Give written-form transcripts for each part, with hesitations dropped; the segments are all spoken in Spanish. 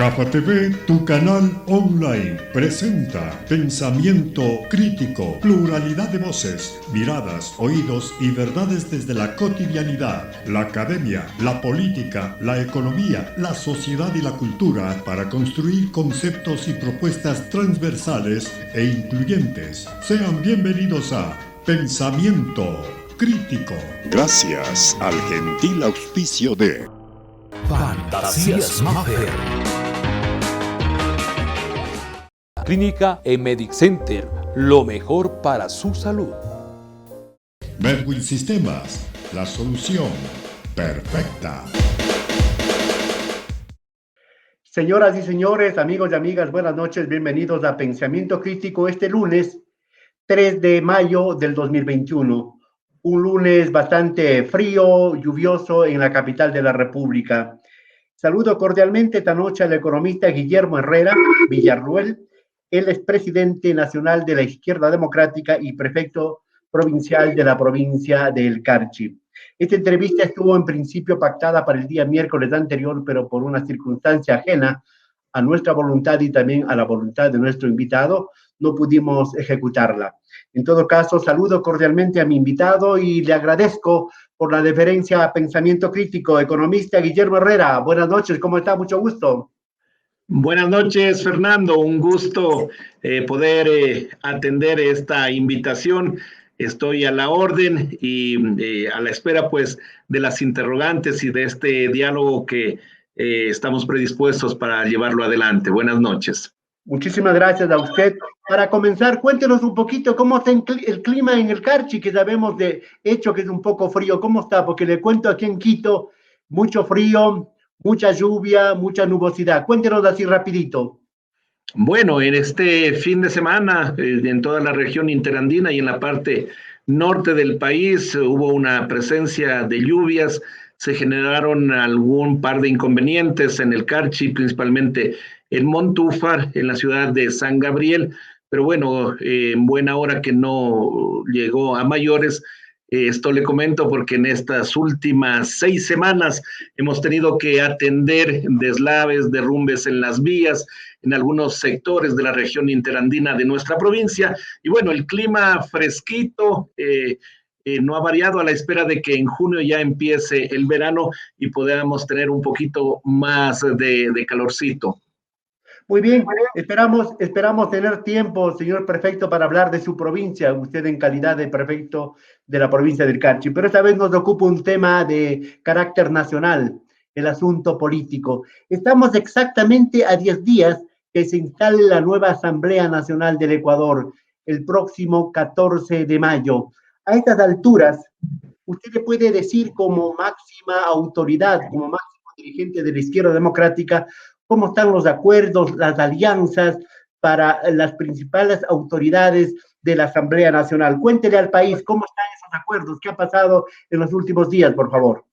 Gafa TV, tu canal online, presenta pensamiento crítico, pluralidad de voces, miradas, oídos y verdades desde la cotidianidad, la academia, la política, la economía, la sociedad y la cultura para construir conceptos y propuestas transversales e incluyentes. Sean bienvenidos a Pensamiento Crítico. Gracias al gentil auspicio de Fantasías Maffer, Clínica e Medic Center, lo mejor para su salud. Medwin Sistemas, la solución perfecta. Señoras y señores, amigos y amigas, buenas noches, bienvenidos a Pensamiento Crítico este lunes 3 de mayo del 2021. Un lunes bastante frío, lluvioso en la capital de la República. Saludo cordialmente esta noche al economista Guillermo Herrera Villarruel. Él es presidente nacional de la Izquierda Democrática y prefecto provincial de la provincia del Carchi. Esta entrevista estuvo en principio pactada para el día miércoles anterior, pero por una circunstancia ajena a nuestra voluntad y también a la voluntad de nuestro invitado, no pudimos ejecutarla. En todo caso, saludo cordialmente a mi invitado y le agradezco por la deferencia a Pensamiento Crítico, economista Guillermo Herrera. Buenas noches, ¿cómo está? Mucho gusto. Buenas noches, Fernando. Un gusto poder atender esta invitación. Estoy a la orden y a la espera, pues, de las interrogantes y de este diálogo que estamos predispuestos para llevarlo adelante. Buenas noches. Muchísimas gracias a usted. Para comenzar, cuéntenos un poquito cómo está el clima en el Carchi, que sabemos de hecho que es un poco frío. ¿Cómo está? Porque le cuento aquí en Quito, mucho frío, mucha lluvia, mucha nubosidad. Cuéntenos así rapidito. Bueno, en este fin de semana, en toda la región interandina y en la parte norte del país, hubo una presencia de lluvias, se generaron algún par de inconvenientes en el Carchi, principalmente en Montúfar, en la ciudad de San Gabriel, pero bueno, en buena hora que no llegó a mayores. Esto le comento porque en estas últimas 6 semanas hemos tenido que atender deslaves, derrumbes en las vías, en algunos sectores de la región interandina de nuestra provincia. Y bueno, el clima fresquito no ha variado, a la espera de que en junio ya empiece el verano y podamos tener un poquito más de calorcito. Muy bien, esperamos tener tiempo, señor prefecto, para hablar de su provincia, usted en calidad de prefecto de la provincia del Carchi, pero esta vez nos ocupa un tema de carácter nacional, el asunto político. Estamos exactamente a 10 días que se instale la nueva Asamblea Nacional del Ecuador, el próximo 14 de mayo. A estas alturas, usted le puede decir como máxima autoridad, como máximo dirigente de la Izquierda Democrática, cómo están los acuerdos, las alianzas para las principales autoridades de la Asamblea Nacional. Cuéntele al país cómo están esos acuerdos, qué ha pasado en los últimos días, por favor.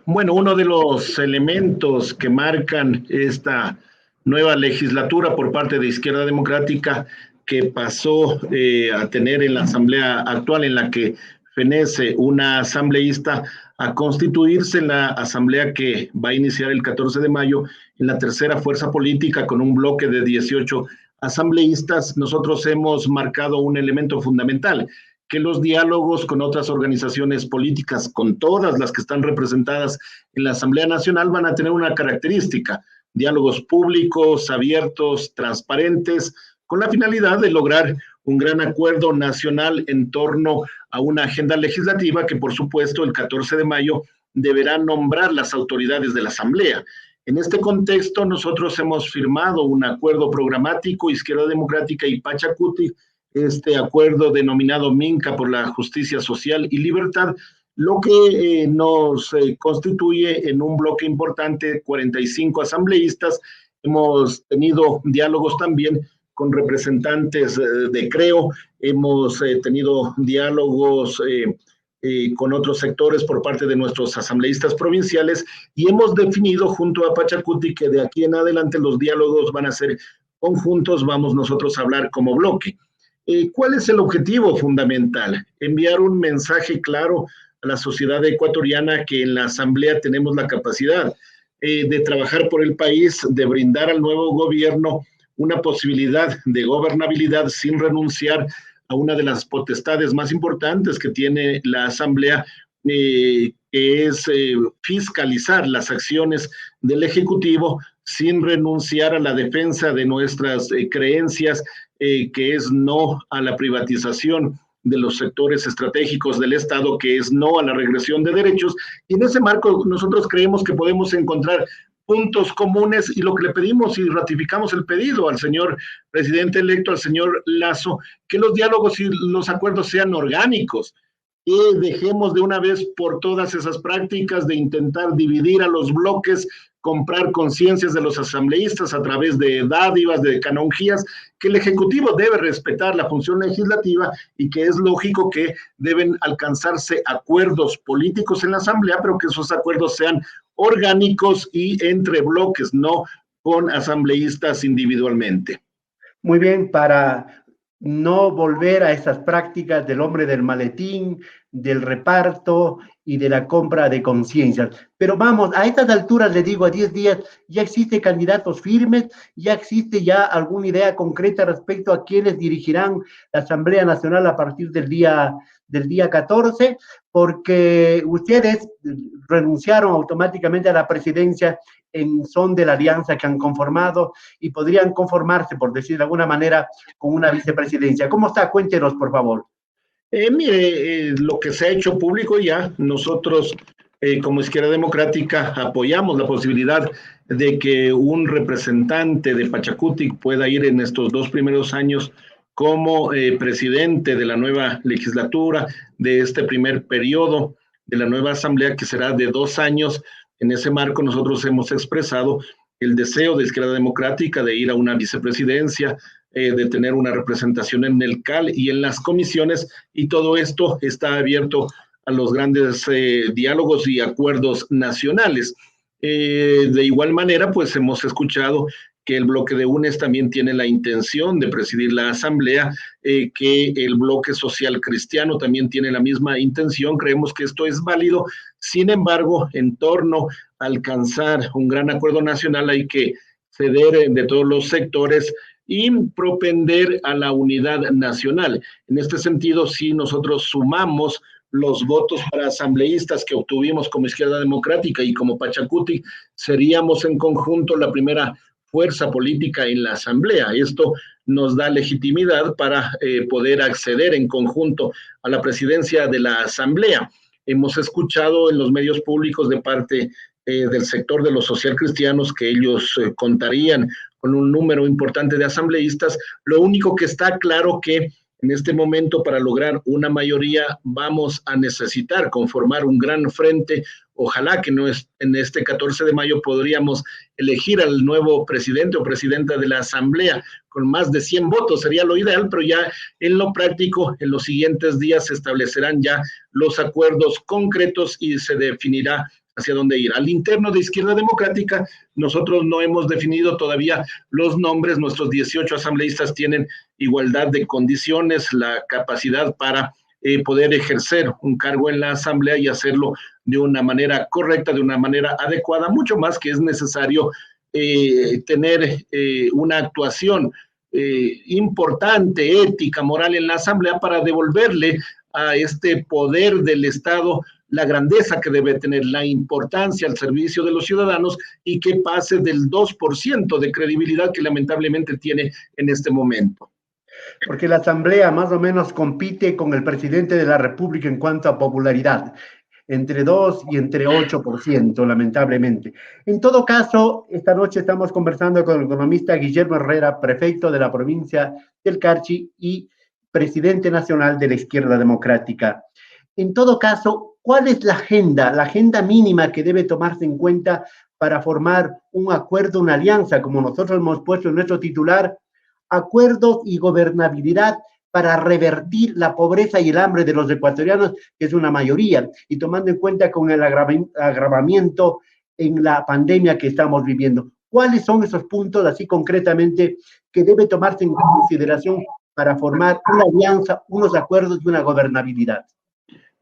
Bueno, uno de los elementos que marcan esta nueva legislatura por parte de Izquierda Democrática que pasó a tener en la Asamblea actual, en la que fenece una asambleísta, a constituirse en la asamblea que va a iniciar el 14 de mayo en la tercera fuerza política con un bloque de 18 asambleístas. Nosotros hemos marcado un elemento fundamental, que los diálogos con otras organizaciones políticas, con todas las que están representadas en la Asamblea Nacional, van a tener una característica: diálogos públicos, abiertos, transparentes, con la finalidad de lograr un gran acuerdo nacional en torno a una agenda legislativa que, por supuesto, el 14 de mayo deberá nombrar las autoridades de la Asamblea. En este contexto, nosotros hemos firmado un acuerdo programático, Izquierda Democrática y Pachacuti, este acuerdo denominado Minca por la Justicia Social y Libertad, lo que nos constituye en un bloque importante, 45 asambleístas. Hemos tenido diálogos también con representantes de CREO, hemos tenido diálogos con otros sectores por parte de nuestros asambleístas provinciales y hemos definido junto a Pachacuti que de aquí en adelante los diálogos van a ser conjuntos, vamos nosotros a hablar como bloque. ¿Cuál es el objetivo fundamental? Enviar un mensaje claro a la sociedad ecuatoriana que en la asamblea tenemos la capacidad de trabajar por el país, de brindar al nuevo gobierno una posibilidad de gobernabilidad sin renunciar a una de las potestades más importantes que tiene la Asamblea, que es fiscalizar las acciones del Ejecutivo sin renunciar a la defensa de nuestras creencias, que es no a la privatización de los sectores estratégicos del Estado, que es no a la regresión de derechos. Y en ese marco nosotros creemos que podemos encontrar puntos comunes, y lo que le pedimos y ratificamos el pedido al señor presidente electo, al señor Lasso, que los diálogos y los acuerdos sean orgánicos, y dejemos de una vez por todas esas prácticas de intentar dividir a los bloques, comprar conciencias de los asambleístas a través de dádivas, de canonjías, que el Ejecutivo debe respetar la función legislativa y que es lógico que deben alcanzarse acuerdos políticos en la Asamblea, pero que esos acuerdos sean orgánicos y entre bloques, no con asambleístas individualmente. Muy bien, para no volver a esas prácticas del hombre del maletín, del reparto y de la compra de conciencias. Pero vamos, a estas alturas, le digo, a 10 días, ya existen candidatos firmes, ya existe ya alguna idea concreta respecto a quienes dirigirán la Asamblea Nacional a partir del día 14, porque ustedes renunciaron automáticamente a la presidencia en son de la alianza que han conformado y podrían conformarse, por decir de alguna manera, con una vicepresidencia. ¿Cómo está? Cuéntenos, por favor. Mire, lo que se ha hecho público ya, nosotros como Izquierda Democrática apoyamos la posibilidad de que un representante de Pachacutic pueda ir en estos 2 primeros años como presidente de la nueva legislatura, de este primer periodo de la nueva asamblea, que será de 2 años. En ese marco nosotros hemos expresado el deseo de Izquierda Democrática de ir a una vicepresidencia, de tener una representación en el CAL y en las comisiones, y todo esto está abierto a los grandes diálogos y acuerdos nacionales. De igual manera, pues hemos escuchado que el bloque de UNES también tiene la intención de presidir la asamblea, que el bloque social cristiano también tiene la misma intención. Creemos que esto es válido. Sin embargo, en torno a alcanzar un gran acuerdo nacional hay que ceder de todos los sectores y propender a la unidad nacional. En este sentido, si nosotros sumamos los votos para asambleístas que obtuvimos como Izquierda Democrática y como Pachacutic, seríamos en conjunto la primera fuerza política en la asamblea. Esto nos da legitimidad para poder acceder en conjunto a la presidencia de la asamblea. Hemos escuchado en los medios públicos de parte del sector de los socialcristianos que ellos contarían con un número importante de asambleístas. Lo único que está claro que en este momento, para lograr una mayoría, vamos a necesitar conformar un gran frente. Ojalá que no es, en este 14 de mayo podríamos elegir al nuevo presidente o presidenta de la asamblea con más de 100 votos, sería lo ideal, pero ya en lo práctico, en los siguientes días se establecerán ya los acuerdos concretos y se definirá hacia dónde ir. Al interno de Izquierda Democrática, nosotros no hemos definido todavía los nombres. Nuestros 18 asambleístas tienen igualdad de condiciones, la capacidad para poder ejercer un cargo en la asamblea y hacerlo de una manera correcta, de una manera adecuada, mucho más que es necesario tener una actuación importante, ética, moral en la asamblea para devolverle a este poder del Estado la grandeza que debe tener, la importancia al servicio de los ciudadanos y que pase del 2% de credibilidad que lamentablemente tiene en este momento. Porque la Asamblea más o menos compite con el presidente de la República en cuanto a popularidad, entre 2 y entre 8%, lamentablemente. En todo caso, esta noche estamos conversando con el economista Guillermo Herrera, prefecto de la provincia del Carchi y presidente nacional de la Izquierda Democrática. En todo caso, ¿cuál es la agenda mínima que debe tomarse en cuenta para formar un acuerdo, una alianza, como nosotros hemos puesto en nuestro titular, acuerdos y gobernabilidad para revertir la pobreza y el hambre de los ecuatorianos, que es una mayoría, y tomando en cuenta con el agravamiento en la pandemia que estamos viviendo? ¿Cuáles son esos puntos, así concretamente, que debe tomarse en consideración para formar una alianza, unos acuerdos y una gobernabilidad?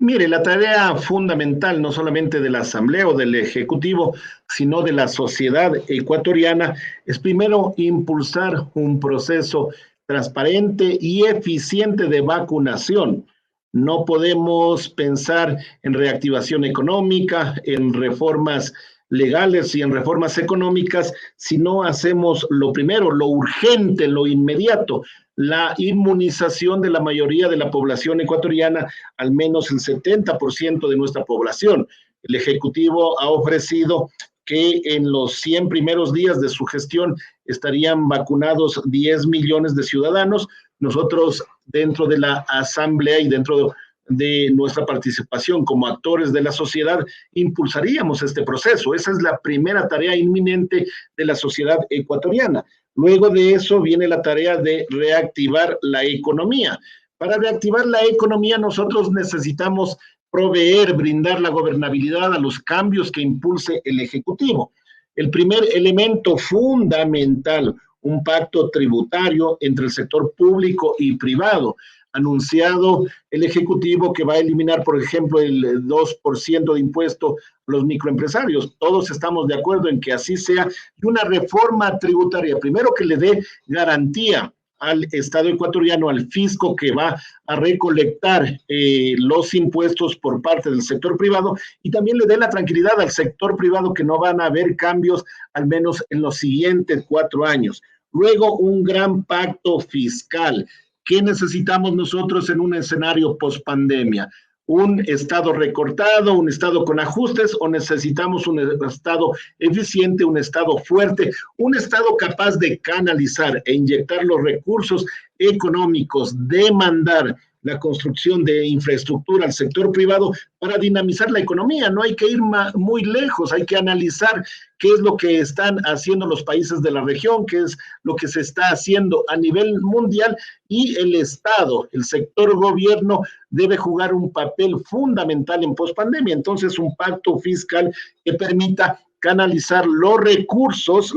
Mire, la tarea fundamental no solamente de la Asamblea o del Ejecutivo, sino de la sociedad ecuatoriana, es primero impulsar un proceso transparente y eficiente de vacunación. No podemos pensar en reactivación económica, en reformas legales y en reformas económicas si no hacemos lo primero, lo urgente, lo inmediato, la inmunización de la mayoría de la población ecuatoriana, al menos el 70% de nuestra población. El Ejecutivo ha ofrecido que en los 100 primeros días de su gestión estarían vacunados 10 millones de ciudadanos. Nosotros, dentro de la Asamblea y dentro de nuestra participación como actores de la sociedad, impulsaríamos este proceso. Esa es la primera tarea inminente de la sociedad ecuatoriana. Luego de eso viene la tarea de reactivar la economía. Para reactivar la economía nosotros necesitamos proveer, brindar la gobernabilidad a los cambios que impulse el Ejecutivo. El primer elemento fundamental, un pacto tributario entre el sector público y privado. Anunciado el Ejecutivo que va a eliminar, por ejemplo, el 2% de impuesto a los microempresarios. Todos estamos de acuerdo en que así sea. Y una reforma tributaria, primero que le dé garantía al Estado ecuatoriano, al fisco que va a recolectar los impuestos por parte del sector privado, y también le dé la tranquilidad al sector privado que no van a haber cambios, al menos en los siguientes 4 años. Luego, un gran pacto fiscal. ¿Qué necesitamos nosotros en un escenario post-pandemia? ¿Un Estado recortado, un Estado con ajustes, o necesitamos un Estado eficiente, un Estado fuerte, un Estado capaz de canalizar e inyectar los recursos económicos, demandar la construcción de infraestructura al sector privado para dinamizar la economía? No hay que ir muy lejos, hay que analizar qué es lo que están haciendo los países de la región, qué es lo que se está haciendo a nivel mundial, y el Estado, el sector gobierno, debe jugar un papel fundamental en pospandemia. Entonces, un pacto fiscal que permita canalizar los recursos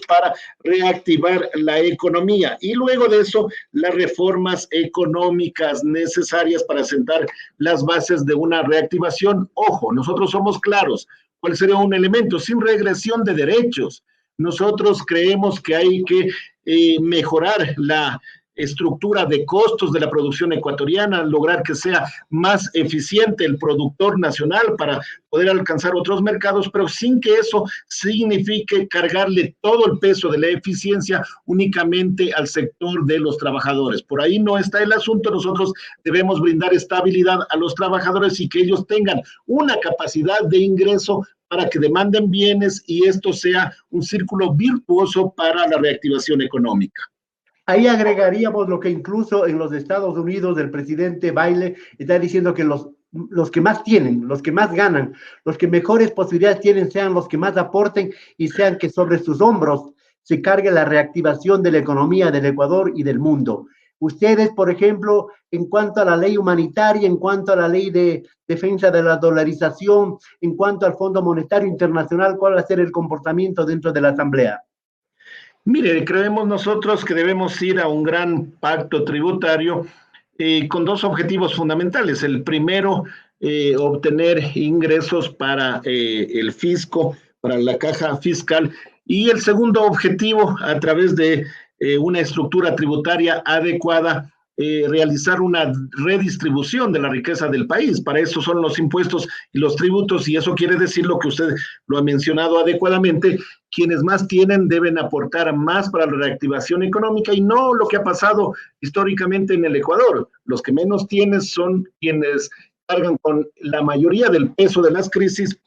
para reactivar la economía, y luego de eso las reformas económicas necesarias para sentar las bases de una reactivación. Ojo, nosotros somos claros. ¿Cuál sería un elemento? Sin regresión de derechos. Nosotros creemos que hay que mejorar la estructura de costos de la producción ecuatoriana, lograr que sea más eficiente el productor nacional para poder alcanzar otros mercados, pero sin que eso signifique cargarle todo el peso de la eficiencia únicamente al sector de los trabajadores. Por ahí no está el asunto. Nosotros debemos brindar estabilidad a los trabajadores y que ellos tengan una capacidad de ingreso para que demanden bienes, y esto sea un círculo virtuoso para la reactivación económica. Ahí agregaríamos lo que incluso en los Estados Unidos el presidente Biden está diciendo que los que más tienen, los que más ganan, los que mejores posibilidades tienen, sean los que más aporten, y sean que sobre sus hombros se cargue la reactivación de la economía del Ecuador y del mundo. Ustedes, por ejemplo, en cuanto a la ley humanitaria, en cuanto a la ley de defensa de la dolarización, en cuanto al Fondo Monetario Internacional, ¿cuál va a ser el comportamiento dentro de la Asamblea? Mire, creemos nosotros que debemos ir a un gran pacto tributario con 2 objetivos fundamentales. El primero, obtener ingresos para el fisco, para la caja fiscal, y el segundo objetivo, a través de una estructura tributaria adecuada, realizar una redistribución de la riqueza del país. Para eso son los impuestos y los tributos, y eso quiere decir lo que usted lo ha mencionado adecuadamente: quienes más tienen deben aportar más para la reactivación económica, y no lo que ha pasado históricamente en el Ecuador. Los que menos tienen son quienes cargan con la mayoría del peso de las crisis.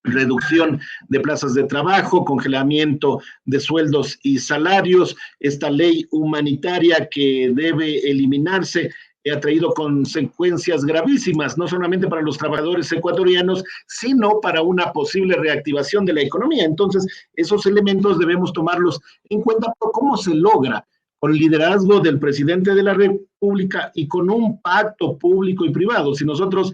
Reducción de plazas de trabajo, congelamiento de sueldos y salarios, esta ley humanitaria que debe eliminarse ha traído consecuencias gravísimas, no solamente para los trabajadores ecuatorianos, sino para una posible reactivación de la economía. Entonces, esos elementos debemos tomarlos en cuenta. ¿Cómo se logra? Con el liderazgo del presidente de la República y con un pacto público y privado. Si nosotros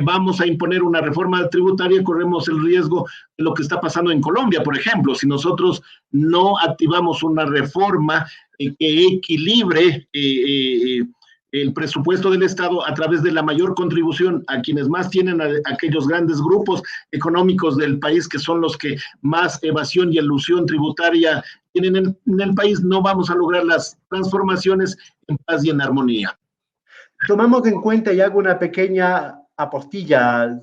vamos a imponer una reforma tributaria, corremos el riesgo de lo que está pasando en Colombia, por ejemplo. Si nosotros no activamos una reforma que equilibre el presupuesto del Estado a través de la mayor contribución a quienes más tienen, a aquellos grandes grupos económicos del país que son los que más evasión y elusión tributaria tienen en el país, no vamos a lograr las transformaciones en paz y en armonía. Tomamos en cuenta y hago una pequeña apostilla,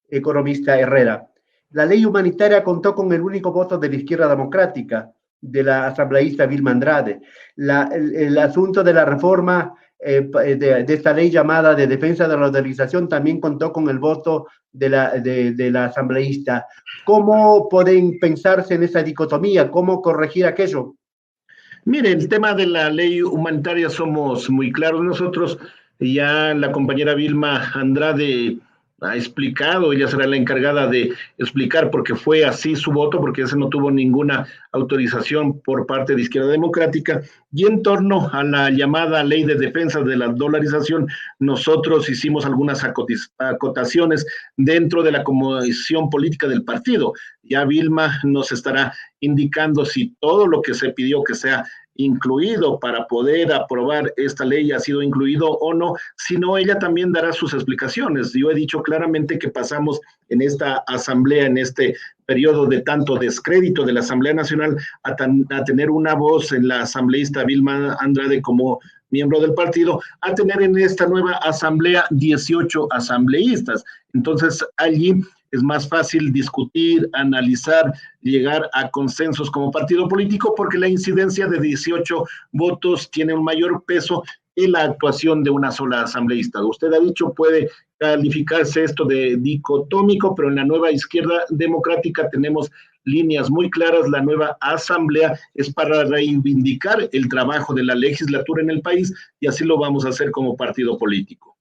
economista Herrera. La ley humanitaria contó con el único voto de la izquierda democrática, de la asambleísta Vilma Andrade. El asunto de la reforma de esta ley llamada de defensa de la dolarización también contó con el voto de la asambleísta. ¿Cómo pueden pensarse en esa dicotomía? ¿Cómo corregir aquello? Mire, el tema de la ley humanitaria somos muy claros nosotros. Ya la compañera Vilma Andrade ha explicado, ella será la encargada de explicar por qué fue así su voto, porque ese no tuvo ninguna autorización por parte de Izquierda Democrática. Y en torno a la llamada ley de defensa de la dolarización, nosotros hicimos algunas acotaciones dentro de la comisión política del partido. Ya Vilma nos estará indicando si todo lo que se pidió que sea incluido para poder aprobar esta ley ha sido incluido o no, sino ella también dará sus explicaciones. Yo he dicho claramente que pasamos en esta asamblea, en este periodo de tanto descrédito de la Asamblea Nacional, a tener una voz en la asambleísta Vilma Andrade como miembro del partido, a tener en esta nueva asamblea 18 asambleístas. Entonces allí es más fácil discutir, analizar, llegar a consensos como partido político, porque la incidencia de 18 votos tiene un mayor peso en la actuación de una sola asambleísta. Usted ha dicho, puede calificarse esto de dicotómico, pero en la nueva izquierda democrática tenemos líneas muy claras. La nueva asamblea es para reivindicar el trabajo de la legislatura en el país, y así lo vamos a hacer como partido político.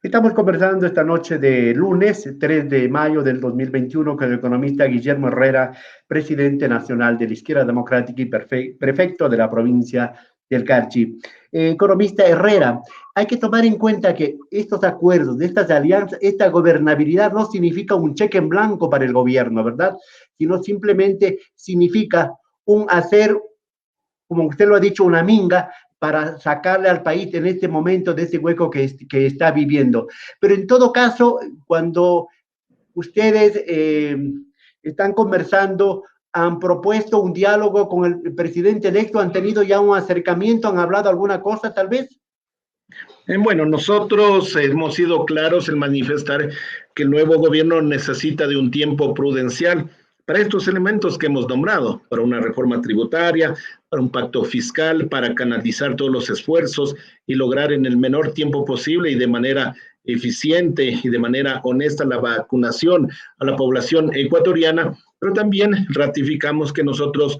Estamos conversando esta noche de lunes, 3 de mayo del 2021, con el economista Guillermo Herrera, presidente nacional de la Izquierda Democrática y prefecto de la provincia del Carchi. Economista Herrera, hay que tomar en cuenta que estos acuerdos, de estas alianzas, esta gobernabilidad no significa un cheque en blanco para el gobierno, ¿verdad? Sino simplemente significa un hacer, como usted lo ha dicho, una minga para sacarle al país en este momento de ese hueco que está viviendo. Pero en todo caso, cuando ustedes están conversando, han propuesto un diálogo con el presidente electo, han tenido ya un acercamiento, han hablado alguna cosa tal vez. Bueno, nosotros hemos sido claros en manifestar que el nuevo gobierno necesita de un tiempo prudencial para estos elementos que hemos nombrado, para una reforma tributaria, para un pacto fiscal, para canalizar todos los esfuerzos y lograr en el menor tiempo posible y de manera eficiente y de manera honesta la vacunación a la población ecuatoriana, pero también ratificamos que nosotros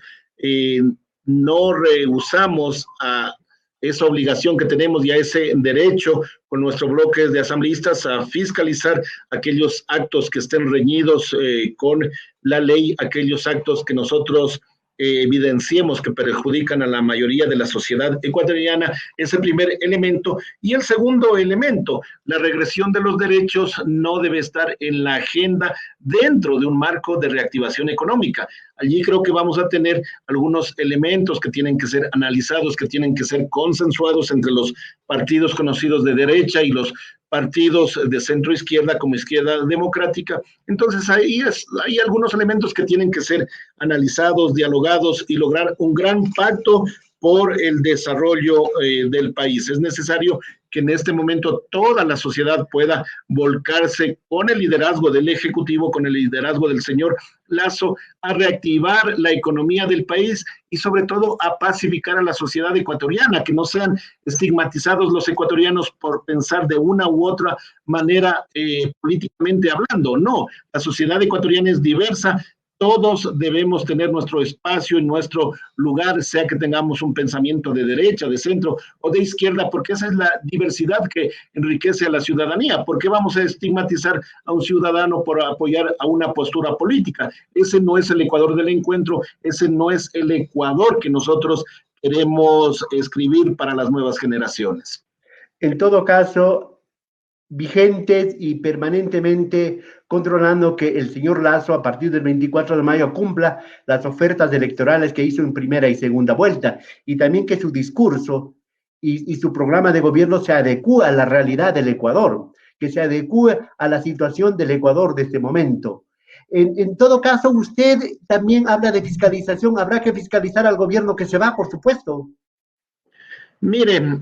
no rehusamos a esa obligación que tenemos y a ese derecho con nuestro bloque de asambleístas a fiscalizar aquellos actos que estén reñidos con la ley, aquellos actos que nosotros evidenciemos que perjudican a la mayoría de la sociedad ecuatoriana. Es el primer elemento. Y el segundo elemento, la regresión de los derechos no debe estar en la agenda dentro de un marco de reactivación económica. Allí creo que vamos a tener algunos elementos que tienen que ser analizados, que tienen que ser consensuados entre los partidos conocidos de derecha y los partidos de centro izquierda como Izquierda Democrática. Entonces hay algunos elementos que tienen que ser analizados, dialogados y lograr un gran pacto por el desarrollo del país. Es necesario que en este momento toda la sociedad pueda volcarse con el liderazgo del Ejecutivo, con el liderazgo del señor Lasso, a reactivar la economía del país y sobre todo a pacificar a la sociedad ecuatoriana, que no sean estigmatizados los ecuatorianos por pensar de una u otra manera políticamente hablando. No, la sociedad ecuatoriana es diversa. Todos debemos tener nuestro espacio y nuestro lugar, sea que tengamos un pensamiento de derecha, de centro o de izquierda, porque esa es la diversidad que enriquece a la ciudadanía. ¿Por qué vamos a estigmatizar a un ciudadano por apoyar a una postura política? Ese no es el Ecuador del encuentro, ese no es el Ecuador que nosotros queremos escribir para las nuevas generaciones. En todo caso, vigentes y permanentemente controlando que el señor Lasso a partir del 24 de mayo cumpla las ofertas electorales que hizo en primera y segunda vuelta, y también que su discurso y su programa de gobierno se adecúe a la realidad del Ecuador, que se adecúe a la situación del Ecuador de este momento. En todo caso, usted también habla de fiscalización. Habrá que fiscalizar al gobierno que se va, por supuesto. Miren,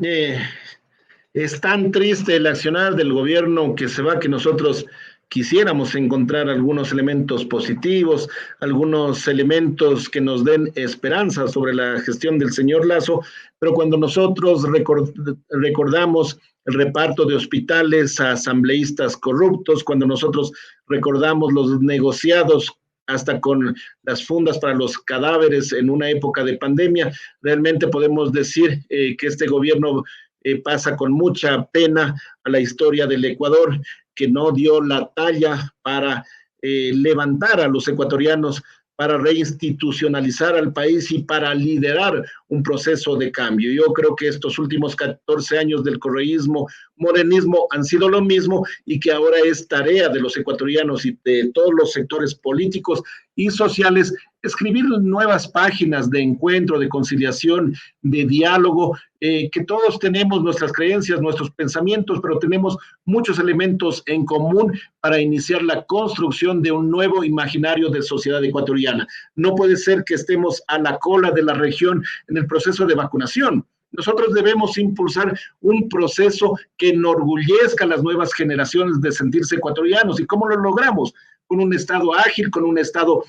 es tan triste el accionar del gobierno que se va que nosotros quisiéramos encontrar algunos elementos positivos, algunos elementos que nos den esperanza sobre la gestión del señor Lasso, pero cuando nosotros recordamos el reparto de hospitales a asambleístas corruptos, cuando nosotros recordamos los negociados hasta con las fundas para los cadáveres en una época de pandemia, realmente podemos decir que este gobierno pasa con mucha pena a la historia del Ecuador, que no dio la talla para levantar a los ecuatorianos, para reinstitucionalizar al país y para liderar un proceso de cambio. Yo creo que estos últimos 14 años del correísmo, morenismo han sido lo mismo y que ahora es tarea de los ecuatorianos y de todos los sectores políticos y sociales escribir nuevas páginas de encuentro, de conciliación, de diálogo, que todos tenemos nuestras creencias, nuestros pensamientos, pero tenemos muchos elementos en común para iniciar la construcción de un nuevo imaginario de sociedad ecuatoriana. No puede ser que estemos a la cola de la región en el proceso de vacunación. Nosotros debemos impulsar un proceso que enorgullezca a las nuevas generaciones de sentirse ecuatorianos. ¿Y cómo lo logramos? Con un Estado ágil, con un Estado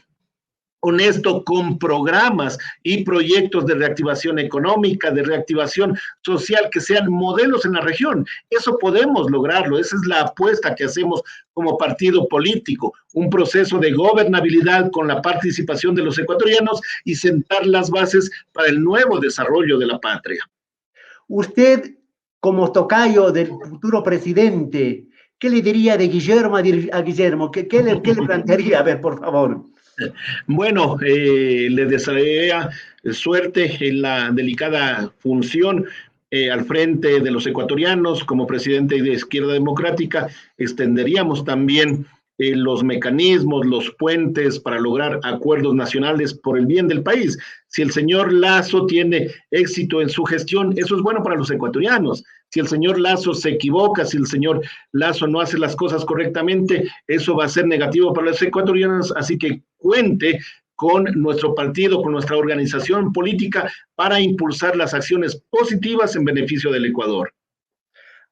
honesto, con programas y proyectos de reactivación económica, de reactivación social que sean modelos en la región. Eso podemos lograrlo, esa es la apuesta que hacemos como partido político, un proceso de gobernabilidad con la participación de los ecuatorianos y sentar las bases para el nuevo desarrollo de la patria. Usted, como tocayo del futuro presidente, ¿qué le diría de Guillermo a Guillermo? ¿Qué le plantearía? A ver, por favor. Bueno, le desearía suerte en la delicada función al frente de los ecuatorianos. Como presidente de Izquierda Democrática, extenderíamos también los mecanismos, los puentes para lograr acuerdos nacionales por el bien del país. Si el señor Lasso tiene éxito en su gestión, eso es bueno para los ecuatorianos. Si el señor Lasso se equivoca, si el señor Lasso no hace las cosas correctamente, eso va a ser negativo para los ecuatorianos, así que cuente con nuestro partido, con nuestra organización política para impulsar las acciones positivas en beneficio del Ecuador.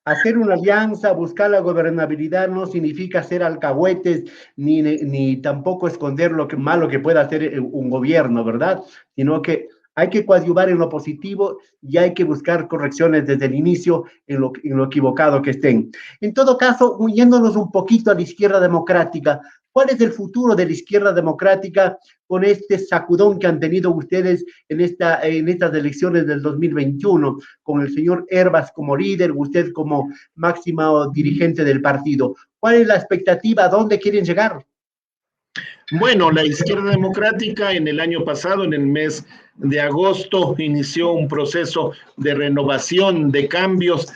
Hacer una alianza, buscar la gobernabilidad no significa ser alcahuetes ni tampoco esconder lo malo que pueda hacer un gobierno, ¿verdad? Sino que hay que coadyuvar en lo positivo y hay que buscar correcciones desde el inicio en lo equivocado que estén. En todo caso, yéndonos un poquito a la izquierda democrática, ¿cuál es el futuro de la izquierda democrática con este sacudón que han tenido ustedes en estas elecciones del 2021, con el señor Hervas como líder, usted como máximo dirigente del partido? ¿Cuál es la expectativa? ¿A dónde quieren llegar? Bueno, la izquierda democrática en el año pasado, en el mes de agosto, inició un proceso de renovación, de cambios,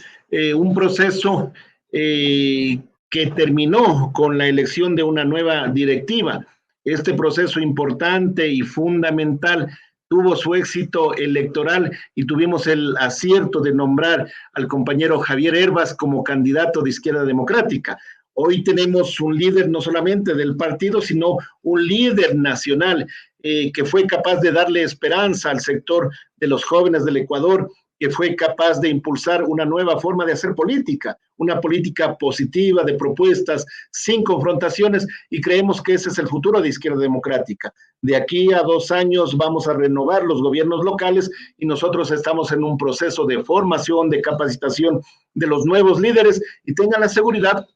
un proceso que terminó con la elección de una nueva directiva. Este proceso importante y fundamental tuvo su éxito electoral y tuvimos el acierto de nombrar al compañero Javier Hervas como candidato de Izquierda Democrática. Hoy tenemos un líder no solamente del partido, sino un líder nacional que fue capaz de darle esperanza al sector de los jóvenes del Ecuador, que fue capaz de impulsar una nueva forma de hacer política, una política positiva, de propuestas, sin confrontaciones, y creemos que ese es el futuro de Izquierda Democrática. De aquí a 2 años vamos a renovar los gobiernos locales y nosotros estamos en un proceso de formación, de capacitación de los nuevos líderes, y tengan la seguridad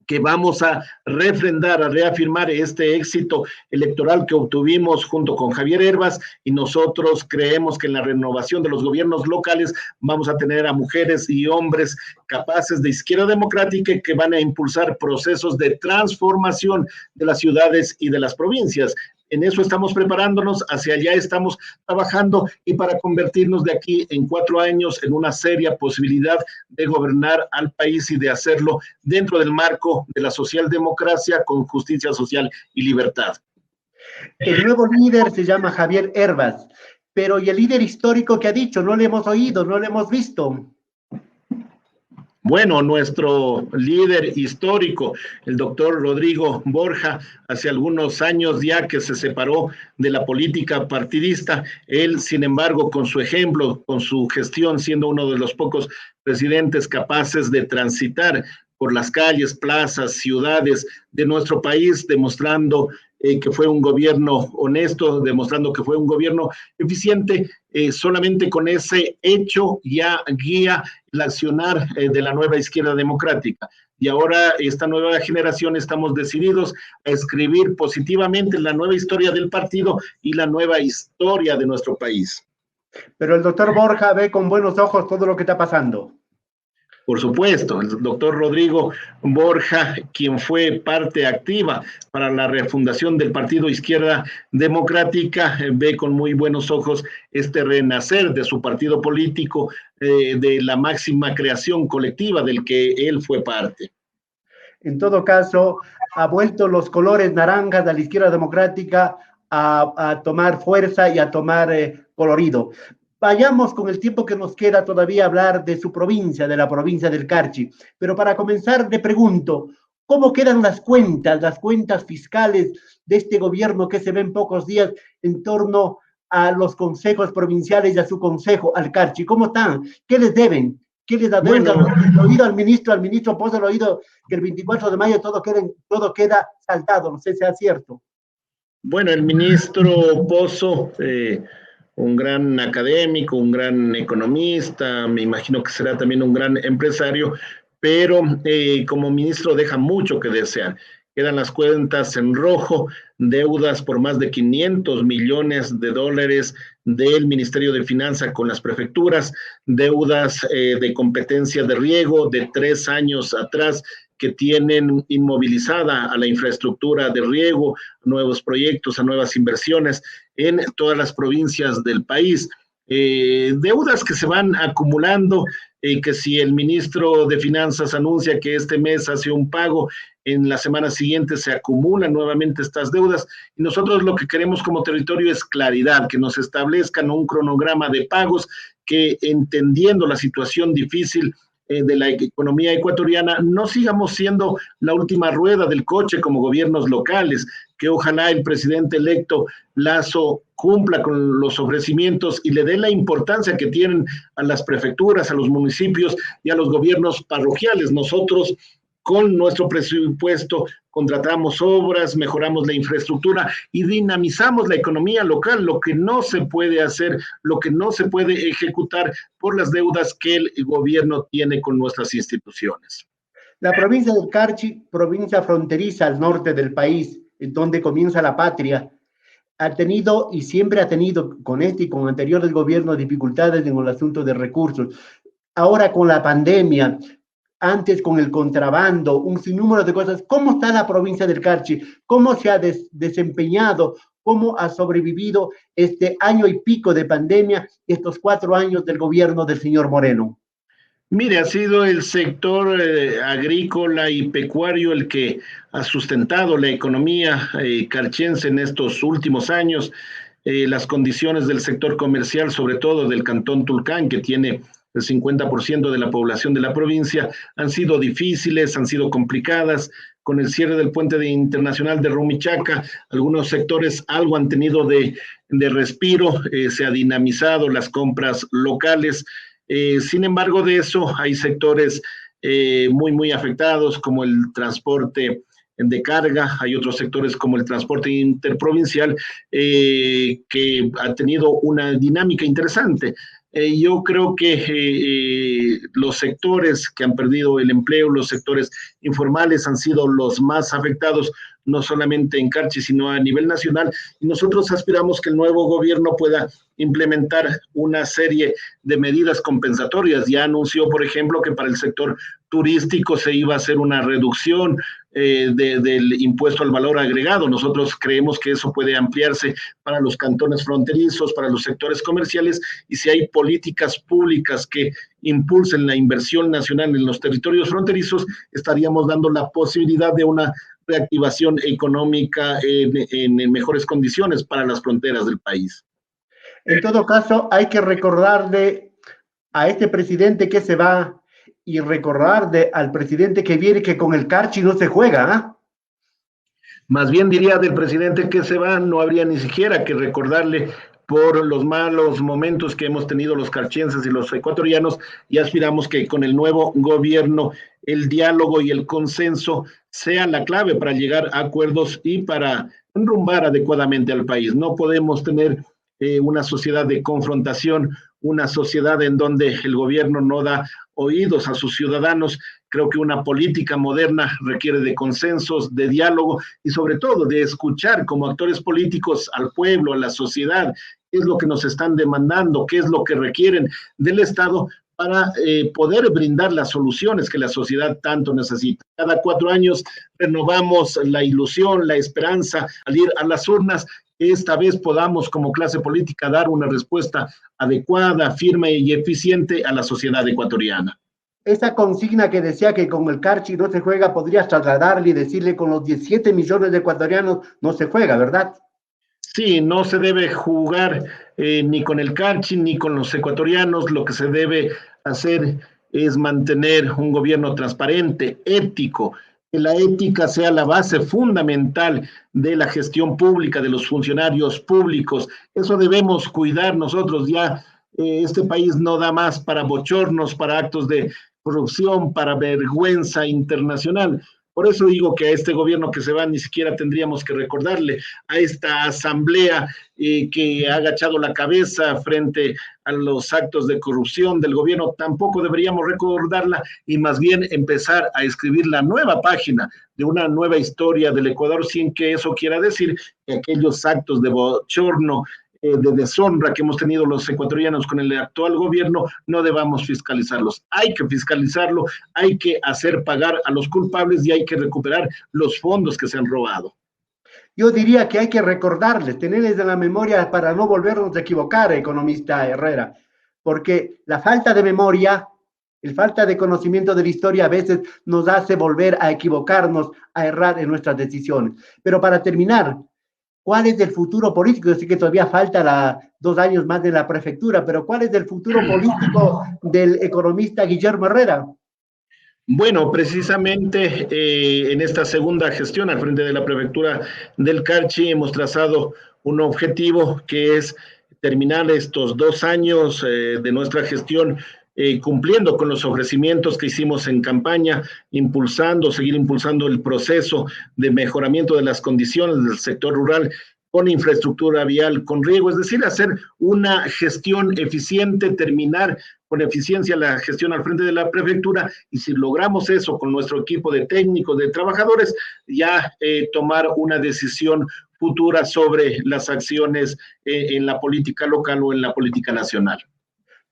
que vamos a refrendar, a reafirmar este éxito electoral que obtuvimos junto con Javier Hervas, y nosotros creemos que en la renovación de los gobiernos locales vamos a tener a mujeres y hombres capaces de Izquierda Democrática que van a impulsar procesos de transformación de las ciudades y de las provincias. En eso estamos preparándonos, hacia allá estamos trabajando, y para convertirnos de aquí en 4 años en una seria posibilidad de gobernar al país y de hacerlo dentro del marco de la socialdemocracia con justicia social y libertad. El nuevo líder se llama Javier Hervas. pero ¿y el líder histórico que ha dicho? No le hemos oído, no le hemos visto. Bueno, nuestro líder histórico, el doctor Rodrigo Borja, hace algunos años ya que se separó de la política partidista, él, sin embargo, con su ejemplo, con su gestión, siendo uno de los pocos presidentes capaces de transitar por las calles, plazas, ciudades de nuestro país, demostrando que fue un gobierno honesto, demostrando que fue un gobierno eficiente, solamente con ese hecho ya guía el accionar de la nueva izquierda democrática. Y ahora esta nueva generación estamos decididos a escribir positivamente la nueva historia del partido y la nueva historia de nuestro país. Pero el doctor Borja ve con buenos ojos todo lo que está pasando. Por supuesto, el doctor Rodrigo Borja, quien fue parte activa para la refundación del Partido Izquierda Democrática, ve con muy buenos ojos este renacer de su partido político, de la máxima creación colectiva del que él fue parte. En todo caso, ha vuelto los colores naranjas de la izquierda democrática a tomar fuerza y a tomar colorido. Vayamos con el tiempo que nos queda todavía a hablar de su provincia, de la provincia del Carchi. Pero para comenzar, le pregunto, ¿cómo quedan las cuentas fiscales de este gobierno que se ve en pocos días en torno a los consejos provinciales y a su consejo, al Carchi? ¿Cómo están? ¿Qué les deben? ¿Qué les adeudan? Bueno, el oído al ministro Pozo, el oído que el 24 de mayo todo queda saltado, no sé si es cierto. Bueno, el ministro Pozo, un gran académico, un gran economista, me imagino que será también un gran empresario, pero como ministro deja mucho que desear. Quedan las cuentas en rojo, deudas por más de 500 millones de dólares del Ministerio de Finanzas con las prefecturas, deudas de competencia de riego de 3 años atrás que tienen inmovilizada a la infraestructura de riego, a nuevos proyectos, a nuevas inversiones en todas las provincias del país. Deudas que se van acumulando, que si el ministro de Finanzas anuncia que este mes hace un pago, en la semana siguiente se acumulan nuevamente estas deudas, y nosotros lo que queremos como territorio es claridad, que nos establezcan un cronograma de pagos, que entendiendo la situación difícil de la economía ecuatoriana, no sigamos siendo la última rueda del coche como gobiernos locales, que ojalá el presidente electo Lasso cumpla con los ofrecimientos y le dé la importancia que tienen a las prefecturas, a los municipios y a los gobiernos parroquiales. Nosotros, con nuestro presupuesto, contratamos obras, mejoramos la infraestructura y dinamizamos la economía local, lo que no se puede hacer, lo que no se puede ejecutar por las deudas que el gobierno tiene con nuestras instituciones. La provincia del Carchi, provincia fronteriza al norte del país, donde comienza la patria, ha tenido y siempre ha tenido con este y con anteriores gobiernos dificultades en el asunto de recursos. Ahora con la pandemia, antes con el contrabando, un sinnúmero de cosas. ¿Cómo está la provincia del Carchi? ¿Cómo se ha desempeñado? ¿Cómo ha sobrevivido este año y pico de pandemia, estos 4 años del gobierno del señor Moreno? Mire, ha sido el sector agrícola y pecuario el que ha sustentado la economía carchense en estos últimos años. Las condiciones del sector comercial, sobre todo del cantón Tulcán, que tiene el 50% de la población de la provincia, han sido difíciles, han sido complicadas. Con el cierre del puente internacional de Rumichaca, algunos sectores algo han tenido de respiro, se ha dinamizado las compras locales. Sin embargo, de eso hay sectores muy afectados, como el transporte de carga, hay otros sectores como el transporte interprovincial que ha tenido una dinámica interesante. Yo creo que los sectores que han perdido el empleo, los sectores informales han sido los más afectados, no solamente en Carchi, sino a nivel nacional, y nosotros aspiramos que el nuevo gobierno pueda implementar una serie de medidas compensatorias. Ya anunció, por ejemplo, que para el sector turístico se iba a hacer una reducción del impuesto al valor agregado. Nosotros creemos que eso puede ampliarse para los cantones fronterizos, para los sectores comerciales, y si hay políticas públicas que impulsen la inversión nacional en los territorios fronterizos, estaríamos dando la posibilidad de una reactivación económica en mejores condiciones para las fronteras del país. En todo caso, hay que recordarle a este presidente que se va y recordarle al presidente que viene que con el Carchi no se juega, ¿ah? Más bien diría del presidente que se va, no habría ni siquiera que recordarle por los malos momentos que hemos tenido los carchenses y los ecuatorianos, y aspiramos que con el nuevo gobierno el diálogo y el consenso sean la clave para llegar a acuerdos y para enrumbar adecuadamente al país. No podemos tener una sociedad de confrontación, una sociedad en donde el gobierno no da oídos a sus ciudadanos. Creo que una política moderna requiere de consensos, de diálogo y sobre todo de escuchar como actores políticos al pueblo, a la sociedad, qué es lo que nos están demandando, qué es lo que requieren del Estado para poder brindar las soluciones que la sociedad tanto necesita. Cada 4 años renovamos la ilusión, la esperanza al ir a las urnas. Esta vez podamos como clase política dar una respuesta adecuada, firme y eficiente a la sociedad ecuatoriana. Esa consigna que decía que con el Carchi no se juega, podrías trasladarle y decirle con los 17 millones de ecuatorianos no se juega, ¿verdad? Sí, no se debe jugar ni con el Carchi ni con los ecuatorianos. Lo que se debe hacer es mantener un gobierno transparente, ético, que la ética sea la base fundamental de la gestión pública, de los funcionarios públicos. Eso debemos cuidar nosotros ya. Este país no da más para bochornos, para actos de corrupción, para vergüenza internacional. Por eso digo que a este gobierno que se va ni siquiera tendríamos que recordarle, a esta asamblea que ha agachado la cabeza frente a los actos de corrupción del gobierno, tampoco deberíamos recordarla y más bien empezar a escribir la nueva página de una nueva historia del Ecuador, sin que eso quiera decir que aquellos actos de bochorno, de deshonra que hemos tenido los ecuatorianos con el actual gobierno, no debamos fiscalizarlos. Hay que fiscalizarlo, hay que hacer pagar a los culpables y hay que recuperar los fondos que se han robado. Yo diría que hay que recordarles, tenerles en la memoria para no volvernos a equivocar, economista Herrera, porque la falta de memoria, la falta de conocimiento de la historia a veces nos hace volver a equivocarnos, a errar en nuestras decisiones. Pero para terminar, ¿cuál es el futuro político? Yo sé que todavía falta 2 años más de la prefectura, pero ¿cuál es el futuro político del economista Guillermo Herrera? Bueno, precisamente en esta segunda gestión al frente de la prefectura del Carchi hemos trazado un objetivo que es terminar estos 2 años de nuestra gestión cumpliendo con los ofrecimientos que hicimos en campaña, seguir impulsando el proceso de mejoramiento de las condiciones del sector rural con infraestructura vial, con riego, es decir, hacer una gestión eficiente, terminar con eficiencia la gestión al frente de la prefectura, y si logramos eso con nuestro equipo de técnicos, de trabajadores, ya tomar una decisión futura sobre las acciones en la política local o en la política nacional.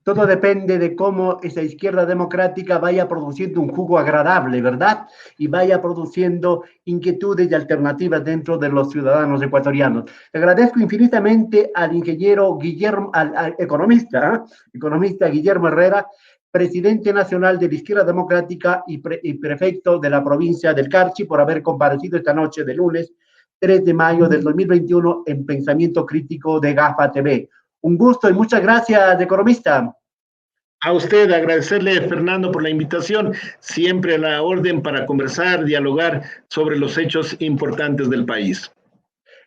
Todo depende de cómo esa izquierda democrática vaya produciendo un jugo agradable, ¿verdad? Y vaya produciendo inquietudes y alternativas dentro de los ciudadanos ecuatorianos. Le agradezco infinitamente al ingeniero Guillermo, al economista Guillermo Herrera, presidente nacional de la izquierda democrática y prefecto de la provincia del Carchi, por haber comparecido esta noche de lunes 3 de mayo del 2021 en Pensamiento Crítico de GAFA TV. Un gusto y muchas gracias, economista. A usted, agradecerle, Fernando, por la invitación, siempre a la orden para conversar, dialogar sobre los hechos importantes del país.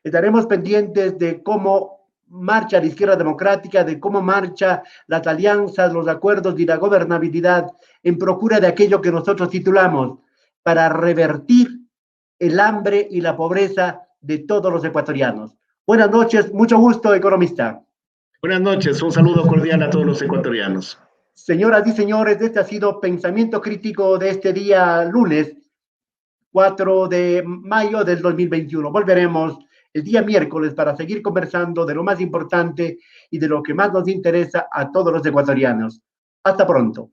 Estaremos pendientes de cómo marcha la izquierda democrática, de cómo marcha las alianzas, los acuerdos y la gobernabilidad en procura de aquello que nosotros titulamos para revertir el hambre y la pobreza de todos los ecuatorianos. Buenas noches, mucho gusto, economista. Buenas noches, un saludo cordial a todos los ecuatorianos. Señoras y señores, este ha sido Pensamiento Crítico de este día lunes 4 de mayo del 2021. Volveremos el día miércoles para seguir conversando de lo más importante y de lo que más nos interesa a todos los ecuatorianos. Hasta pronto.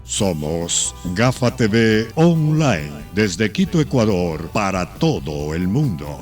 Somos GAFA TV Online, desde Quito, Ecuador, para todo el mundo.